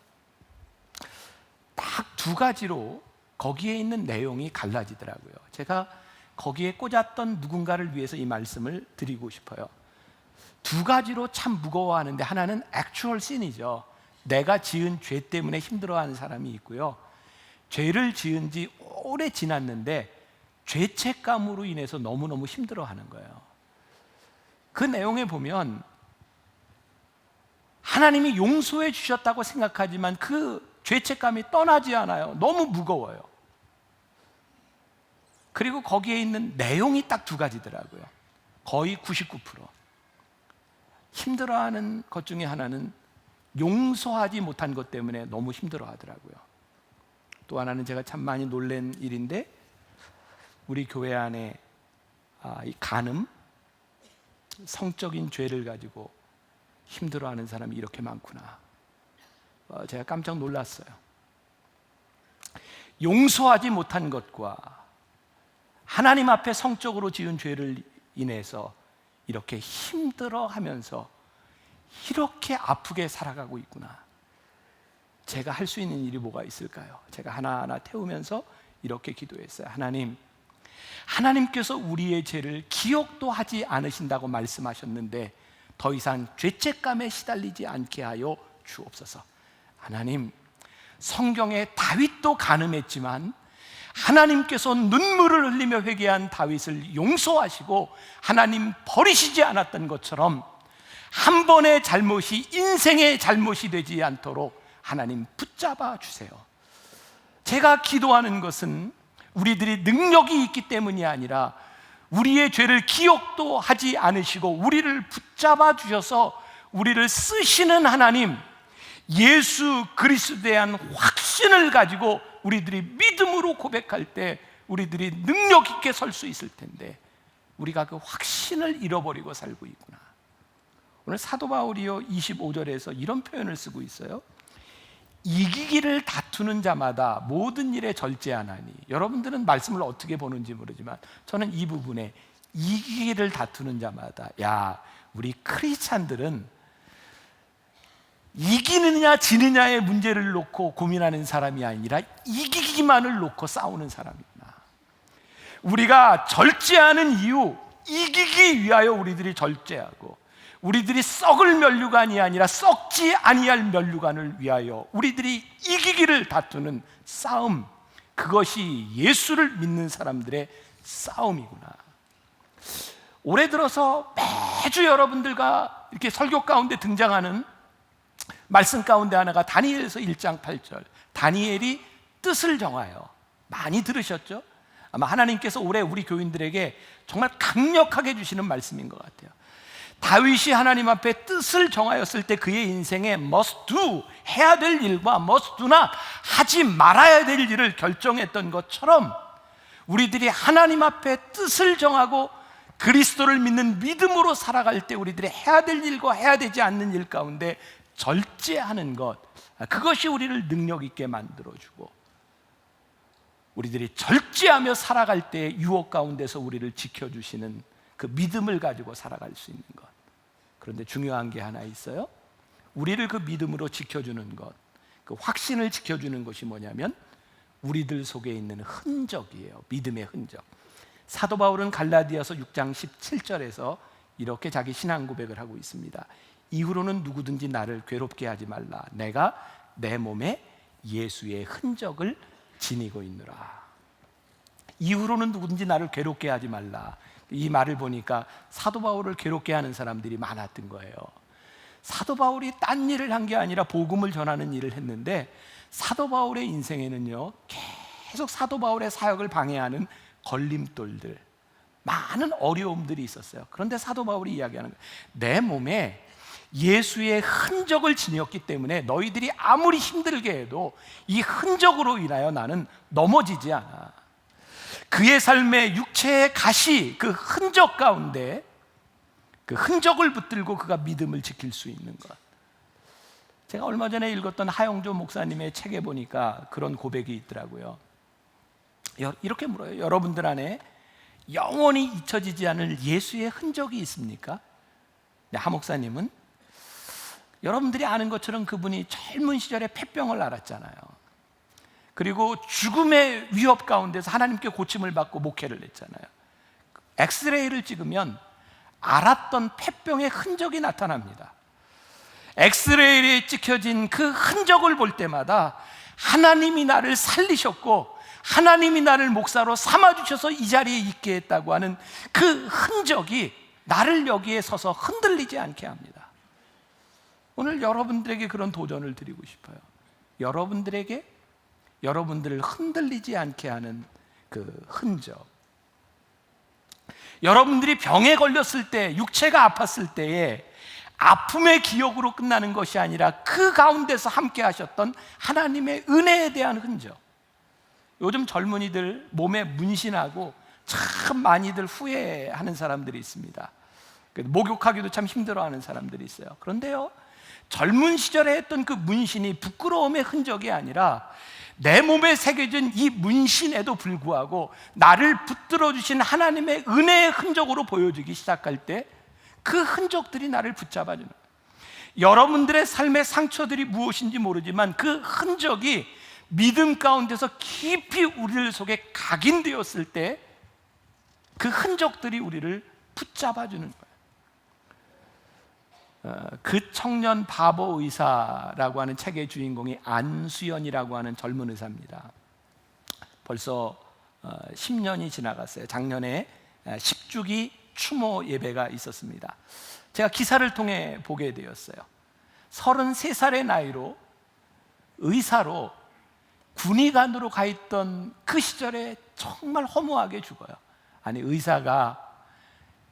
딱 2가지로 거기에 있는 내용이 갈라지더라고요. 제가 거기에 꽂았던 누군가를 위해서 이 말씀을 드리고 싶어요. 2가지로 참 무거워하는데 하나는 액츄얼 신이죠. 내가 지은 죄 때문에 힘들어하는 사람이 있고요. 죄를 지은 지 오래 지났는데 죄책감으로 인해서 너무너무 힘들어하는 거예요. 그 내용에 보면 하나님이 용서해 주셨다고 생각하지만 그 죄책감이 떠나지 않아요. 너무 무거워요. 그리고 거기에 있는 내용이 딱 2가지더라고요. 거의 99%. 힘들어하는 것 중에 하나는 용서하지 못한 것 때문에 너무 힘들어하더라고요. 또 하나는 제가 참 많이 놀란 일인데 우리 교회 안에 이 간음, 성적인 죄를 가지고 힘들어하는 사람이 이렇게 많구나. 제가 깜짝 놀랐어요. 용서하지 못한 것과 하나님 앞에 성적으로 지은 죄를 인해서 이렇게 힘들어하면서 이렇게 아프게 살아가고 있구나. 제가 할 수 있는 일이 뭐가 있을까요? 제가 하나하나 태우면서 이렇게 기도했어요. 하나님께서 우리의 죄를 기억도 하지 않으신다고 말씀하셨는데 더 이상 죄책감에 시달리지 않게 하여 주옵소서. 하나님, 성경에 다윗도 간음했지만 하나님께서 눈물을 흘리며 회개한 다윗을 용서하시고 하나님 버리시지 않았던 것처럼 한 번의 잘못이 인생의 잘못이 되지 않도록 하나님 붙잡아 주세요. 제가 기도하는 것은 우리들이 능력이 있기 때문이 아니라 우리의 죄를 기억도 하지 않으시고 우리를 붙잡아 주셔서 우리를 쓰시는 하나님, 예수 그리스도에 대한 확신을 가지고 우리들이 믿음으로 고백할 때 우리들이 능력 있게 설 수 있을 텐데 우리가 그 확신을 잃어버리고 살고 있구나. 오늘 사도 바울이요 25절에서 이런 표현을 쓰고 있어요. 이기기를 다투는 자마다 모든 일에 절제하나니. 여러분들은 말씀을 어떻게 보는지 모르지만 저는 이 부분에 이기기를 다투는 자마다, 야, 우리 크리스찬들은 이기느냐 지느냐의 문제를 놓고 고민하는 사람이 아니라 이기기만을 놓고 싸우는 사람이구나. 우리가 절제하는 이유, 이기기 위하여 우리들이 절제하고, 우리들이 썩을 면류관이 아니라 썩지 아니할 면류관을 위하여 우리들이 이기기를 다투는 싸움, 그것이 예수를 믿는 사람들의 싸움이구나. 올해 들어서 매주 여러분들과 이렇게 설교 가운데 등장하는 말씀 가운데 하나가 다니엘서 1장 8절, 다니엘이 뜻을 정하여, 많이 들으셨죠? 아마 하나님께서 올해 우리 교인들에게 정말 강력하게 주시는 말씀인 것 같아요. 다윗이 하나님 앞에 뜻을 정하였을 때 그의 인생에 must do, 해야 될 일과 must do나 하지 말아야 될 일을 결정했던 것처럼, 우리들이 하나님 앞에 뜻을 정하고 그리스도를 믿는 믿음으로 살아갈 때 우리들이 해야 될 일과 해야 되지 않는 일 가운데 절제하는 것, 그것이 우리를 능력 있게 만들어주고, 우리들이 절제하며 살아갈 때 유혹 가운데서 우리를 지켜주시는 그 믿음을 가지고 살아갈 수 있는 것. 그런데 중요한 게 하나 있어요. 우리를 그 믿음으로 지켜주는 것, 그 확신을 지켜주는 것이 뭐냐면 우리들 속에 있는 흔적이에요. 믿음의 흔적. 사도 바울은 갈라디아서 6장 17절에서 이렇게 자기 신앙 고백을 하고 있습니다. 이후로는 누구든지 나를 괴롭게 하지 말라. 내가 내 몸에 예수의 흔적을 지니고 있노라. 이후로는 누구든지 나를 괴롭게 하지 말라. 이 말을 보니까 사도 바울을 괴롭게 하는 사람들이 많았던 거예요. 사도 바울이 딴 일을 한 게 아니라 복음을 전하는 일을 했는데, 사도 바울의 인생에는요, 계속 사도 바울의 사역을 방해하는 걸림돌들, 많은 어려움들이 있었어요. 그런데 사도 바울이 이야기하는 거예요. 내 몸에 예수의 흔적을 지녔기 때문에 너희들이 아무리 힘들게 해도 이 흔적으로 인하여 나는 넘어지지 않아. 그의 삶의 육체의 가시, 그 흔적 가운데 그 흔적을 붙들고 그가 믿음을 지킬 수 있는 것. 제가 얼마 전에 읽었던 하영조 목사님의 책에 보니까 그런 고백이 있더라고요. 이렇게 물어요. 여러분들 안에 영원히 잊혀지지 않을 예수의 흔적이 있습니까? 네, 하 목사님은 여러분들이 아는 것처럼 그분이 젊은 시절에 폐병을 앓았잖아요. 그리고 죽음의 위협 가운데서 하나님께 고침을 받고 목회를 했잖아요. 엑스레이를 찍으면 앓았던 폐병의 흔적이 나타납니다. 엑스레이에 찍혀진 그 흔적을 볼 때마다 하나님이 나를 살리셨고 하나님이 나를 목사로 삼아주셔서 이 자리에 있게 했다고 하는 그 흔적이 나를 여기에 서서 흔들리지 않게 합니다. 오늘 여러분들에게 그런 도전을 드리고 싶어요. 여러분들을 흔들리지 않게 하는 그 흔적. 여러분들이 병에 걸렸을 때, 육체가 아팠을 때에 아픔의 기억으로 끝나는 것이 아니라 그 가운데서 함께 하셨던 하나님의 은혜에 대한 흔적. 요즘 젊은이들 몸에 문신하고 참 많이들 후회하는 사람들이 있습니다. 목욕하기도 참 힘들어하는 사람들이 있어요. 그런데요, 젊은 시절에 했던 그 문신이 부끄러움의 흔적이 아니라 내 몸에 새겨진 이 문신에도 불구하고 나를 붙들어 주신 하나님의 은혜의 흔적으로 보여지기 시작할 때 그 흔적들이 나를 붙잡아주는 거예요. 여러분들의 삶의 상처들이 무엇인지 모르지만 그 흔적이 믿음 가운데서 깊이 우리들 속에 각인되었을 때 그 흔적들이 우리를 붙잡아주는 거예요. 그 청년 바보 의사라고 하는 책의 주인공이 안수연이라고 하는 젊은 의사입니다. 벌써 10년이 지나갔어요. 작년에 10주기 추모 예배가 있었습니다. 제가 기사를 통해 보게 되었어요. 33살의 나이로 의사로 군의관으로 가 있던 그 시절에 정말 허무하게 죽어요. 아니, 의사가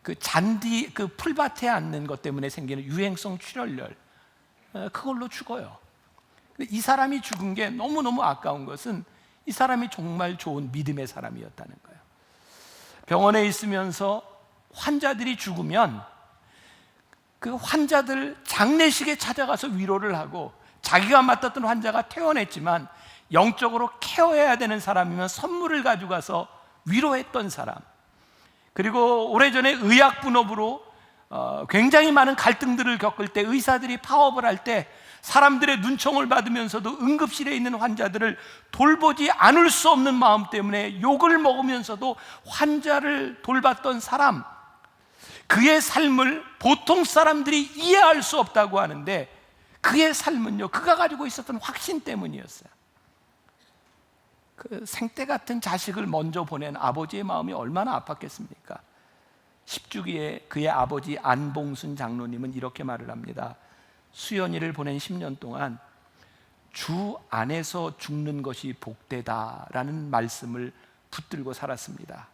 그 잔디, 그 풀밭에 앉는 것 때문에 생기는 유행성 출혈열, 그걸로 죽어요. 근데 이 사람이 죽은 게 너무너무 아까운 것은 이 사람이 정말 좋은 믿음의 사람이었다는 거예요. 병원에 있으면서 환자들이 죽으면 그 환자들 장례식에 찾아가서 위로를 하고, 자기가 맡았던 환자가 퇴원했지만 영적으로 케어해야 되는 사람이면 선물을 가져가서 위로했던 사람. 그리고 오래전에 의학 분업으로 굉장히 많은 갈등들을 겪을 때, 의사들이 파업을 할 때 사람들의 눈총을 받으면서도 응급실에 있는 환자들을 돌보지 않을 수 없는 마음 때문에 욕을 먹으면서도 환자를 돌봤던 사람, 그의 삶을 보통 사람들이 이해할 수 없다고 하는데, 그의 삶은요, 그가 가지고 있었던 확신 때문이었어요. 그 생떼 같은 자식을 먼저 보낸 아버지의 마음이 얼마나 아팠겠습니까? 10주기에 그의 아버지 안봉순 장로님은 이렇게 말을 합니다. 수연이를 보낸 10년 동안 주 안에서 죽는 것이 복되다라는 말씀을 붙들고 살았습니다.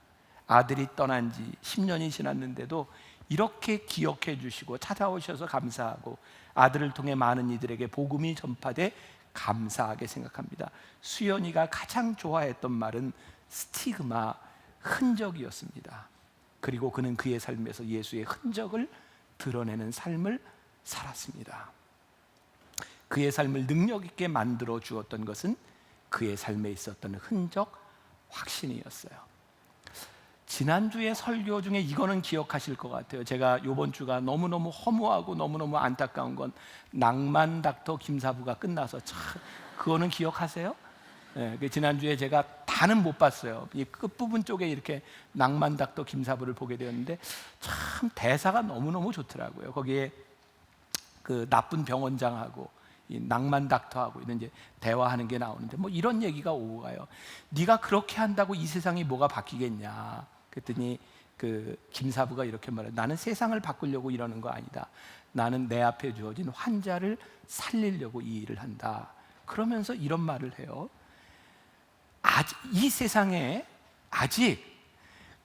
아들이 떠난 지 10년이 지났는데도 이렇게 기억해 주시고 찾아오셔서 감사하고, 아들을 통해 많은 이들에게 복음이 전파돼 감사하게 생각합니다. 수연이가 가장 좋아했던 말은 스티그마, 흔적이었습니다. 그리고 그는 그의 삶에서 예수의 흔적을 드러내는 삶을 살았습니다. 그의 삶을 능력 있게 만들어 주었던 것은 그의 삶에 있었던 흔적, 확신이었어요. 지난주에 설교 중에 이거는 기억하실 것 같아요. 제가 이번 주가 너무너무 허무하고 너무너무 안타까운 건 낭만 닥터 김사부가 끝나서, 참 그거는 기억하세요? 네, 지난주에 제가 다는 못 봤어요. 이 끝부분 쪽에 이렇게 낭만 닥터 김사부를 보게 되었는데 참 대사가 너무너무 좋더라고요. 거기에 그 나쁜 병원장하고 이 낭만 닥터하고 이런 이제 대화하는 게 나오는데, 뭐 이런 얘기가 오고 가요. 네가 그렇게 한다고 이 세상이 뭐가 바뀌겠냐? 그랬더니 그 김사부가 이렇게 말해요. 나는 세상을 바꾸려고 이러는 거 아니다. 나는 내 앞에 주어진 환자를 살리려고 이 일을 한다. 그러면서 이런 말을 해요. 이 세상에 아직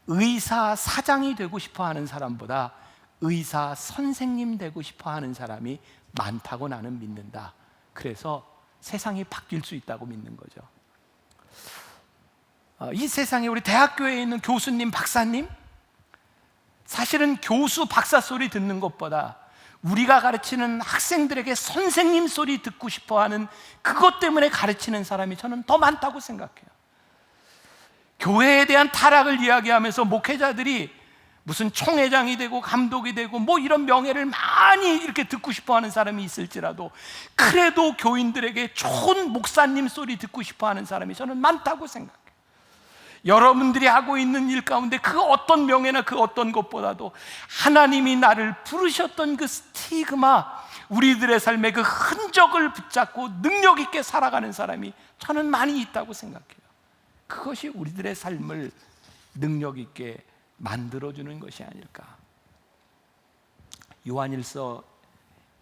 의사 사장이 되고 싶어 하는 사람보다 의사 선생님 되고 싶어 하는 사람이 많다고 나는 믿는다. 그래서 세상이 바뀔 수 있다고 믿는 거죠. 이 세상에 우리 대학교에 있는 교수님, 박사님, 사실은 교수 박사 소리 듣는 것보다 우리가 가르치는 학생들에게 선생님 소리 듣고 싶어 하는 그것 때문에 가르치는 사람이 저는 더 많다고 생각해요. 교회에 대한 타락을 이야기하면서 목회자들이 무슨 총회장이 되고 감독이 되고 뭐 이런 명예를 많이 이렇게 듣고 싶어 하는 사람이 있을지라도, 그래도 교인들에게 좋은 목사님 소리 듣고 싶어 하는 사람이 저는 많다고 생각해요. 여러분들이 하고 있는 일 가운데 그 어떤 명예나 그 어떤 것보다도 하나님이 나를 부르셨던 그 스티그마, 우리들의 삶의 그 흔적을 붙잡고 능력 있게 살아가는 사람이 저는 많이 있다고 생각해요. 그것이 우리들의 삶을 능력 있게 만들어주는 것이 아닐까. 요한일서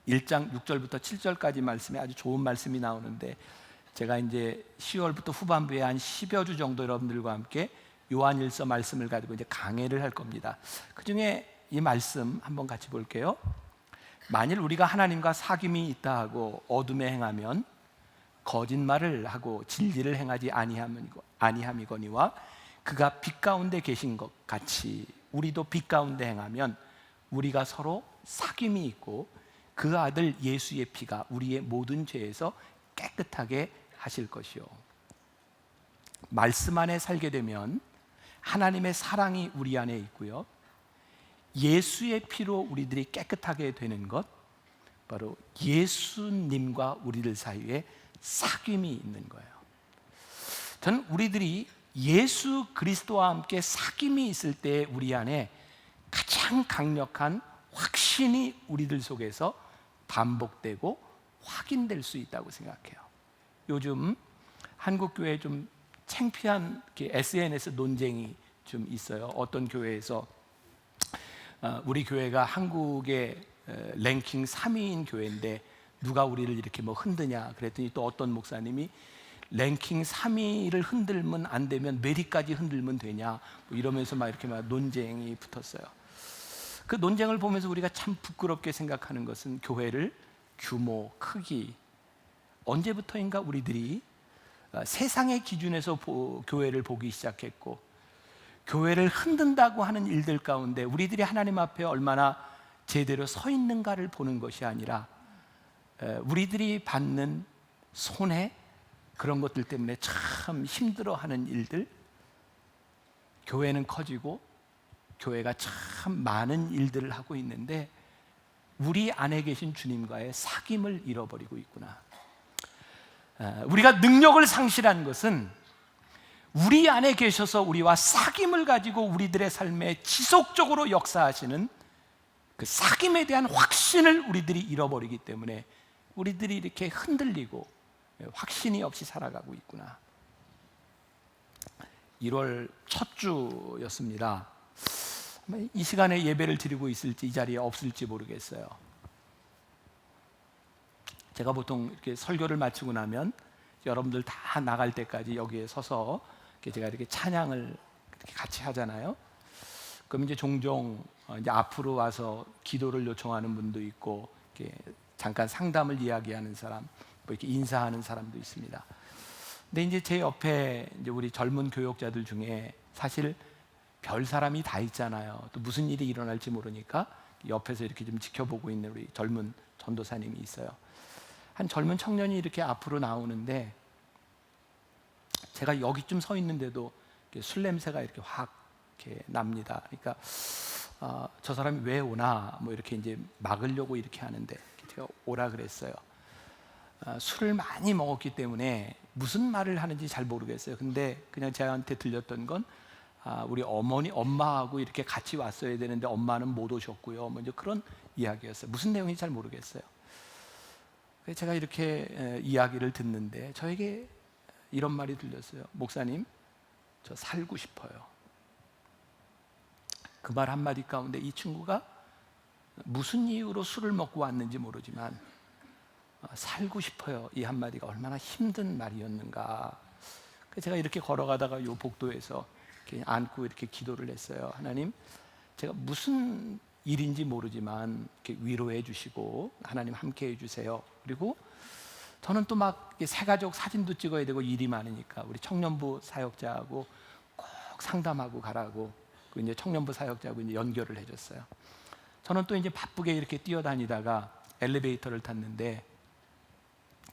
1장 6절부터 7절까지 말씀에 아주 좋은 말씀이 나오는데, 제가 이제 10월부터 후반부에 한 10여 주 정도 여러분들과 함께 요한일서 말씀을 가지고 이제 강해를 할 겁니다. 그 중에 이 말씀 한번 같이 볼게요. 만일 우리가 하나님과 사귐이 있다 하고 어둠에 행하면 거짓말을 하고 진리를 행하지 아니함이거니와, 그가 빛 가운데 계신 것 같이 우리도 빛 가운데 행하면 우리가 서로 사귐이 있고 그 아들 예수의 피가 우리의 모든 죄에서 깨끗하게 하실 것이요. 말씀 안에 살게 되면 하나님의 사랑이 우리 안에 있고요, 예수의 피로 우리들이 깨끗하게 되는 것, 바로 예수님과 우리들 사이에 사귐이 있는 거예요. 저는 우리들이 예수 그리스도와 함께 사귐이 있을 때 우리 안에 가장 강력한 확신이 우리들 속에서 반복되고 확인될 수 있다고 생각해요. 요즘 한국 교회에 좀 창피한 SNS 논쟁이 좀 있어요. 어떤 교회에서 우리 교회가 한국의 랭킹 3위인 교회인데 누가 우리를 이렇게 뭐 흔드냐 그랬더니, 또 어떤 목사님이 랭킹 3위를 흔들면 안 되면 메리까지 흔들면 되냐 뭐 이러면서 막 이렇게 막 논쟁이 붙었어요. 그 논쟁을 보면서 우리가 참 부끄럽게 생각하는 것은, 교회를 규모, 크기, 언제부터인가 우리들이 세상의 기준에서 교회를 보기 시작했고, 교회를 흔든다고 하는 일들 가운데 우리들이 하나님 앞에 얼마나 제대로 서 있는가를 보는 것이 아니라 우리들이 받는 손해, 그런 것들 때문에 참 힘들어하는 일들, 교회는 커지고 교회가 참 많은 일들을 하고 있는데 우리 안에 계신 주님과의 사귐을 잃어버리고 있구나. 우리가 능력을 상실한 것은 우리 안에 계셔서 우리와 사귐을 가지고 우리들의 삶에 지속적으로 역사하시는 그 사귐에 대한 확신을 우리들이 잃어버리기 때문에 우리들이 이렇게 흔들리고 확신이 없이 살아가고 있구나. 1월 첫 주였습니다. 이 시간에 예배를 드리고 있을지 이 자리에 없을지 모르겠어요. 제가 보통 이렇게 설교를 마치고 나면 여러분들 다 나갈 때까지 여기에 서서 제가 이렇게 찬양을 이렇게 같이 하잖아요. 그럼 이제 종종 이제 앞으로 와서 기도를 요청하는 분도 있고, 이렇게 잠깐 상담을 이야기하는 사람, 뭐 이렇게 인사하는 사람도 있습니다. 근데 이제 제 옆에 이제 우리 젊은 교역자들 중에 사실 별 사람이 다 있잖아요. 또 무슨 일이 일어날지 모르니까 옆에서 이렇게 좀 지켜보고 있는 우리 젊은 전도사님이 있어요. 한 젊은 청년이 이렇게 앞으로 나오는데 제가 여기쯤 서 있는데도 술 냄새가 이렇게 확 이렇게 납니다. 그러니까 저 사람이 왜 오나 뭐 이렇게 이제 막으려고 이렇게 하는데 제가 오라 그랬어요. 술을 많이 먹었기 때문에 무슨 말을 하는지 잘 모르겠어요. 근데 그냥 저한테 들렸던 건 우리 엄마하고 이렇게 같이 왔어야 되는데 엄마는 못 오셨고요. 뭐 이제 그런 이야기였어요. 무슨 내용인지 잘 모르겠어요. 그래서 제가 이렇게 이야기를 듣는데 저에게 이런 말이 들렸어요. 목사님, 저 살고 싶어요. 그 말 한마디 가운데 이 친구가 무슨 이유로 술을 먹고 왔는지 모르지만 살고 싶어요. 이 한마디가 얼마나 힘든 말이었는가. 그래서 제가 이렇게 걸어가다가 요 복도에서 이렇게 안고 이렇게 기도를 했어요. 하나님, 제가 무슨 일인지 모르지만 이렇게 위로해 주시고 하나님 함께 해주세요. 그리고 저는 또 막 새가족 사진도 찍어야 되고 일이 많으니까 우리 청년부 사역자하고 꼭 상담하고 가라고 그 이제 청년부 사역자하고 이제 연결을 해줬어요. 저는 또 이제 바쁘게 이렇게 뛰어다니다가 엘리베이터를 탔는데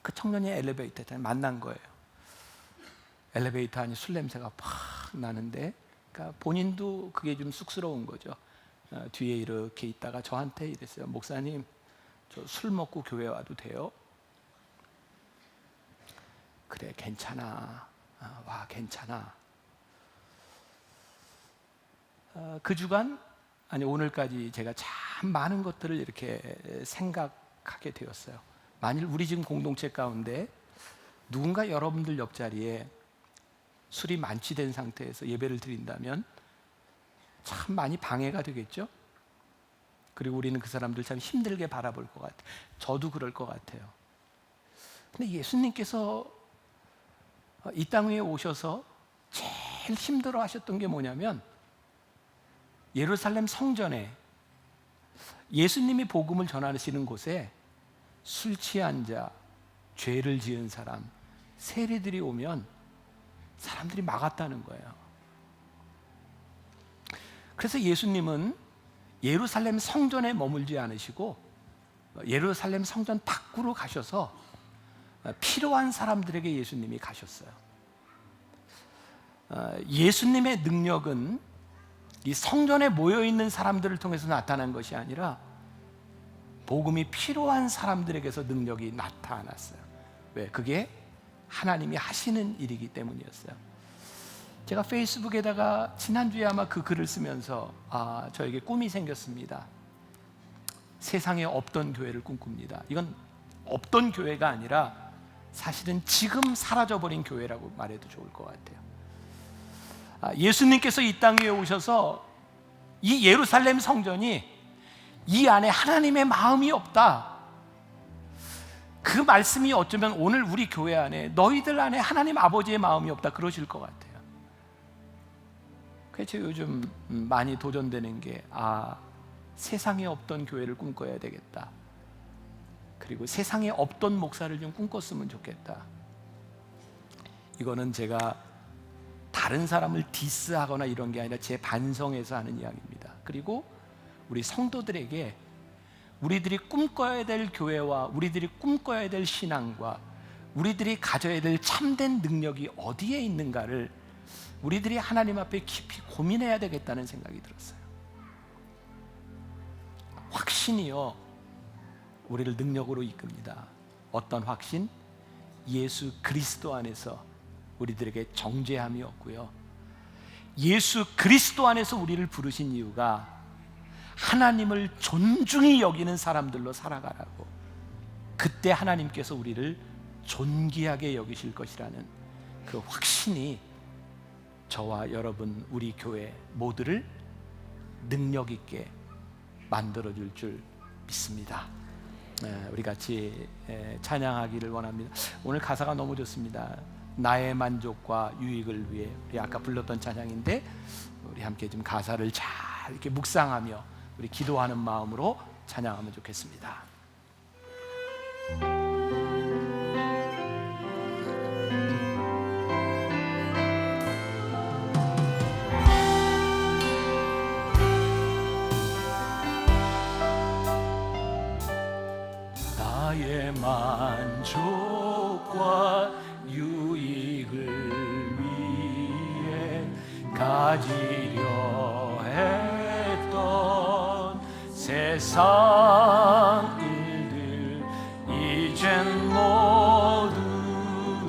그 청년이 엘리베이터에 만난 거예요. 엘리베이터 안에 술 냄새가 팍 나는데, 그러니까 본인도 그게 좀 쑥스러운 거죠. 뒤에 이렇게 있다가 저한테 이랬어요. 목사님, 저 술 먹고 교회 와도 돼요? 그래, 괜찮아. 와, 괜찮아. 그 주간, 아니 오늘까지 제가 참 많은 것들을 이렇게 생각하게 되었어요. 만일 우리 지금 공동체 가운데 누군가 여러분들 옆자리에 술이 만취된 상태에서 예배를 드린다면 참 많이 방해가 되겠죠? 그리고 우리는 그 사람들 참 힘들게 바라볼 것 같아요. 저도 그럴 것 같아요. 근데 예수님께서 이 땅 위에 오셔서 제일 힘들어 하셨던 게 뭐냐면 예루살렘 성전에 예수님이 복음을 전하시는 곳에 술 취한 자, 죄를 지은 사람, 세리들이 오면 사람들이 막았다는 거예요. 그래서 예수님은 예루살렘 성전에 머물지 않으시고 예루살렘 성전 밖으로 가셔서 필요한 사람들에게 예수님이 가셨어요. 예수님의 능력은 이 성전에 모여있는 사람들을 통해서 나타난 것이 아니라 복음이 필요한 사람들에게서 능력이 나타났어요. 왜? 그게 하나님이 하시는 일이기 때문이었어요. 제가 페이스북에다가 지난주에 아마 그 글을 쓰면서 저에게 꿈이 생겼습니다. 세상에 없던 교회를 꿈꿉니다. 이건 없던 교회가 아니라 사실은 지금 사라져버린 교회라고 말해도 좋을 것 같아요. 예수님께서 이 땅 위에 오셔서 이 예루살렘 성전이 이 안에 하나님의 마음이 없다, 그 말씀이 어쩌면 오늘 우리 교회 안에 너희들 안에 하나님 아버지의 마음이 없다 그러실 것 같아요. 그래서 요즘 많이 도전되는 게 세상에 없던 교회를 꿈꿔야 되겠다, 그리고 세상에 없던 목사를 좀 꿈꿨으면 좋겠다. 이거는 제가 다른 사람을 디스하거나 이런 게 아니라 제 반성에서 하는 이야기입니다. 그리고 우리 성도들에게 우리들이 꿈꿔야 될 교회와 우리들이 꿈꿔야 될 신앙과 우리들이 가져야 될 참된 능력이 어디에 있는가를 우리들이 하나님 앞에 깊이 고민해야 되겠다는 생각이 들었어요. 확신이요 우리를 능력으로 이끕니다. 어떤 확신? 예수 그리스도 안에서 우리들에게 정죄함이 없고요, 예수 그리스도 안에서 우리를 부르신 이유가 하나님을 존중히 여기는 사람들로 살아가라고. 그때 하나님께서 우리를 존귀하게 여기실 것이라는 그 확신이 저와 여러분, 우리 교회 모두를 능력 있게 만들어줄 줄 믿습니다. 우리 같이 찬양하기를 원합니다. 오늘 가사가 너무 좋습니다. 나의 만족과 유익을 위해. 우리 아까 불렀던 찬양인데 우리 함께 좀 가사를 잘 이렇게 묵상하며 우리 기도하는 마음으로 찬양하면 좋겠습니다. 나의 만족과 유익을 위해 가지려 했던 세상 일들 이젠 모두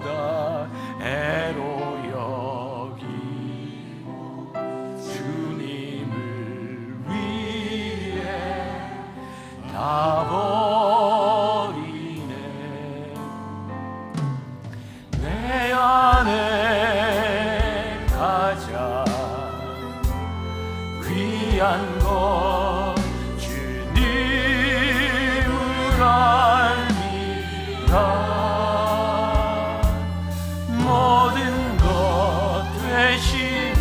다 애로 여기고 주님을 위해 다 버리네. 내 안에 가장 귀한 것 주님을 알미라. 모든 것 되시며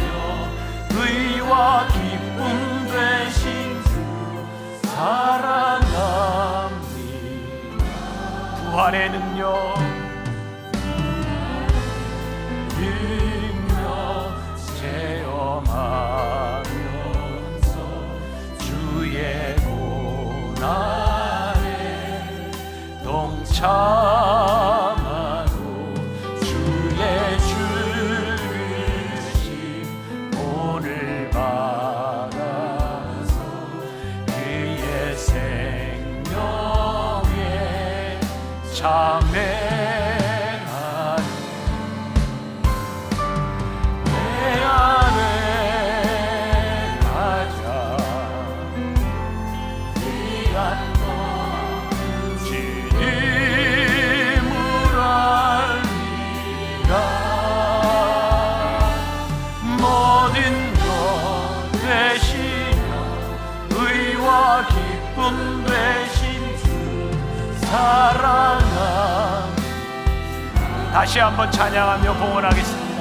의와 기쁨 되신 주 사랑합니다. 부활의 능력 체험하면서 주의 고난에 동참하고 주의 주신 본을 받아서 그의 생명에 참회하는 내 안에 가장 귀한 것 주님을 알리라. 모든 것 되시며 의와 기쁨 되신 주 사랑합니다. 다시 한번 찬양하며 봉헌하겠습니다.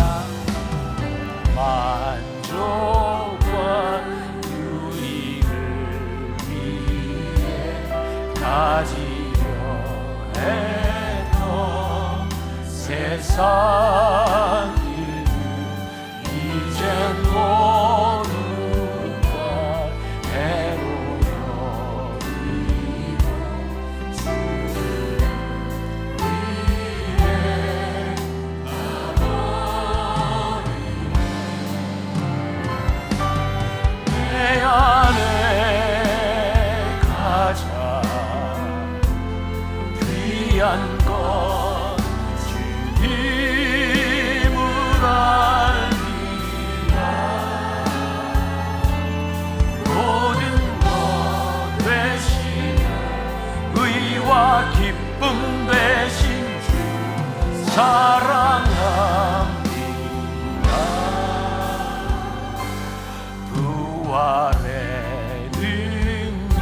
만족과 유익을 위해 가지려 했던 세상 일들 이젠 모두 다 애로 여기고 주를 위해 다 버리네. 내 안에 가장 귀한 것 주님을 알리라. 모든 것 되시며 의와 기쁨 되신 주 사랑합니다. 부활의 능력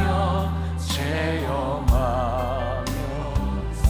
체험하면서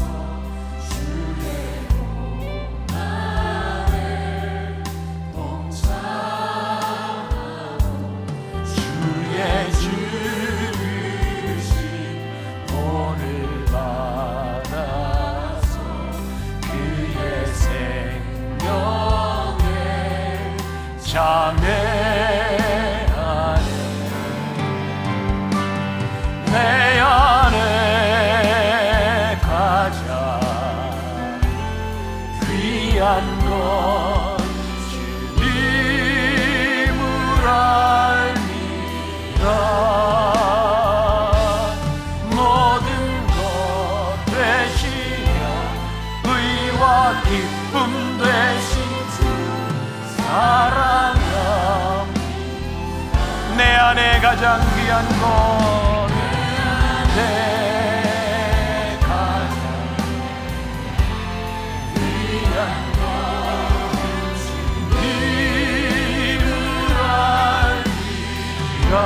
안에 가장 귀한 것, 내 가장 귀한 것, 이를 알리라.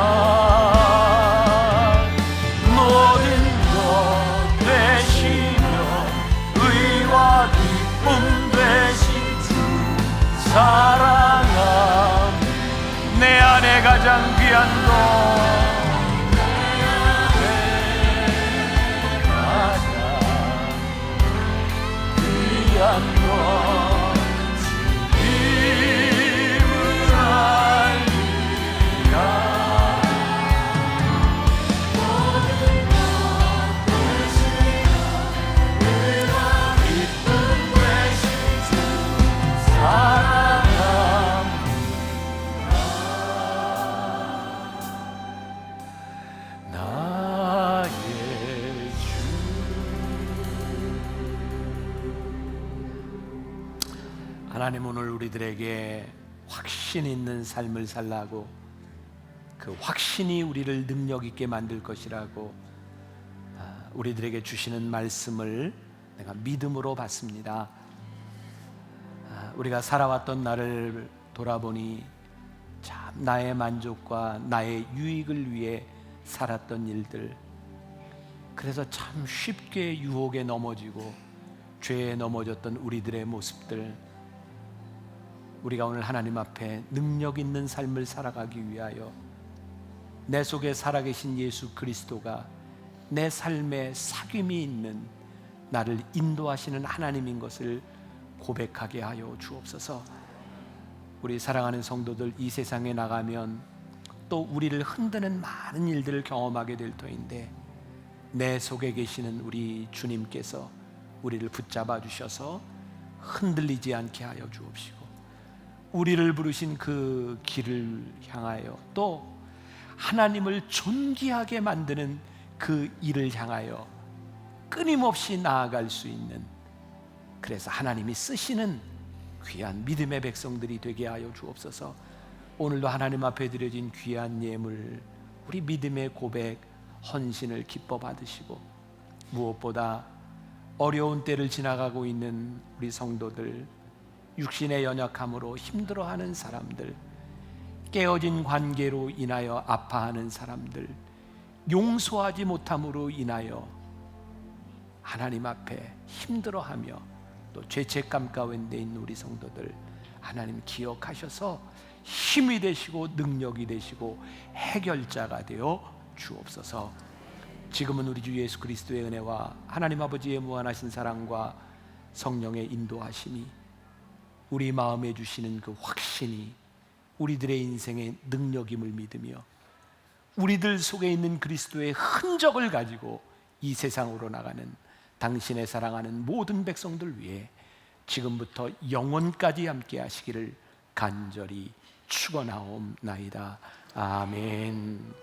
모든 것 되시며 의와 기쁨 되신 주 사랑함. 내 안에 가장 귀한 것, 내 가장 귀한 것, 이를 알리라. 기쁨 되신 주 사랑함. 나의 주. 하나님, 오늘 우리들에게 확신 있는 삶을 살라고, 그 확신이 우리를 능력 있게 만들 것이라고 우리들에게 주시는 말씀을 내가 믿음으로 받습니다. 우리가 살아왔던 나를 돌아보니 참 나의 만족과 나의 유익을 위해 살았던 일들, 그래서 참 쉽게 유혹에 넘어지고 죄에 넘어졌던 우리들의 모습들, 우리가 오늘 하나님 앞에 능력 있는 삶을 살아가기 위하여 내 속에 살아계신 예수 그리스도가 내 삶에 사귐이 있는 나를 인도하시는 하나님인 것을 고백하게 하여 주옵소서. 우리 사랑하는 성도들, 이 세상에 나가면 또 우리를 흔드는 많은 일들을 경험하게 될 터인데, 내 속에 계시는 우리 주님께서 우리를 붙잡아 주셔서 흔들리지 않게 하여 주옵시고, 우리를 부르신 그 길을 향하여 또 하나님을 존귀하게 만드는 그 일을 향하여 끊임없이 나아갈 수 있는, 그래서 하나님이 쓰시는 귀한 믿음의 백성들이 되게 하여 주옵소서. 오늘도 하나님 앞에 드려진 귀한 예물, 우리 믿음의 고백, 헌신을 기뻐 받으시고, 무엇보다 어려운 때를 지나가고 있는 우리 성도들, 육신의 연약함으로 힘들어하는 사람들, 깨어진 관계로 인하여 아파하는 사람들, 용서하지 못함으로 인하여 하나님 앞에 힘들어하며 또 죄책감 가운데 있는 우리 성도들, 하나님 기억하셔서 힘이 되시고 능력이 되시고 해결자가 되어 주옵소서. 지금은 우리 주 예수 그리스도의 은혜와 하나님 아버지의 무한하신 사랑과 성령의 인도하심이, 우리 마음에 주시는 그 확신이 우리들의 인생의 능력임을 믿으며, 우리들 속에 있는 그리스도의 흔적을 가지고 이 세상으로 나가는 당신의 사랑하는 모든 백성들 위해 지금부터 영원까지 함께 하시기를 간절히 축원하옵나이다. 아멘.